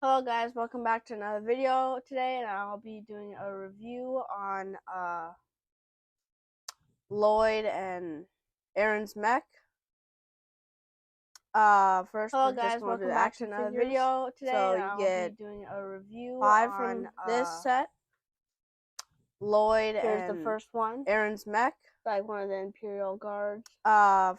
Hello guys, welcome back to another video today, and I'll be doing a review on Lloyd and Arin's mech. First, Hello we're guys, just going to welcome do the back action to another figures. video today, So and you I'll get be doing a review 5 on from this set. Lloyd here's and the first one, Arin's mech. like one of the Imperial Guards.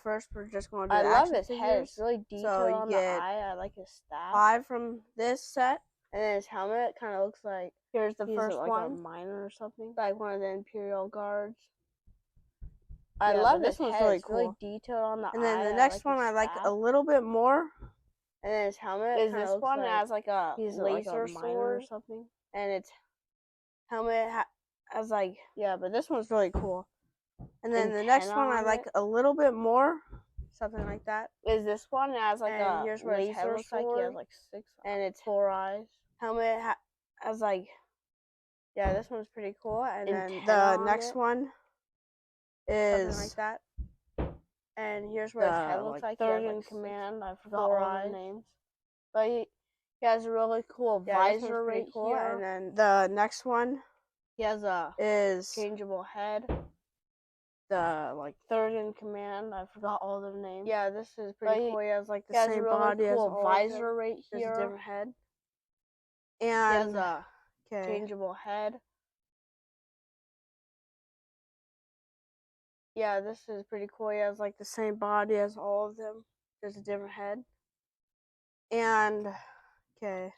First, we're just going to do I the love action his figures. head; it's really detailed so you on get the eye. I like his staff. 5 from this set. And then his helmet kind of looks like Here's the he's first like one, a miner or something, like one of the Imperial Guards. I Yeah, love this his one's head. really It's cool. really detailed on the eye. And then the next one I like a little bit more. And then his helmet is this one has like a laser sword or something. and its helmet has like, yeah, but this one's really cool. And then the next one I like a little bit more, something like that. Is this one has like and a here's where his head laser looks sword, like he has like 6 and its 4 eyes. Helmet has like, yeah, this one's pretty cool. And then the next one is something like that. And here's where his head looks like third he has in like command. I forgot 4 all eyes. the names. But he has a really cool visor right cool. here. And then the next one He has a is changeable head. the like Third in command. I forgot all the names. Yeah, this is pretty cool. He has like the same really body as cool all visor of them. right Just here. a different head. He And has a changeable head. Yeah, this is pretty cool. He has like the same body as all of them, just a different head. And okay.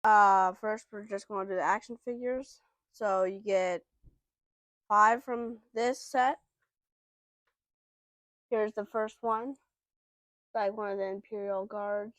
First we're just going to do the action figures. So you get 5 from this set. Here's the first one. It's like one of the Imperial Guards.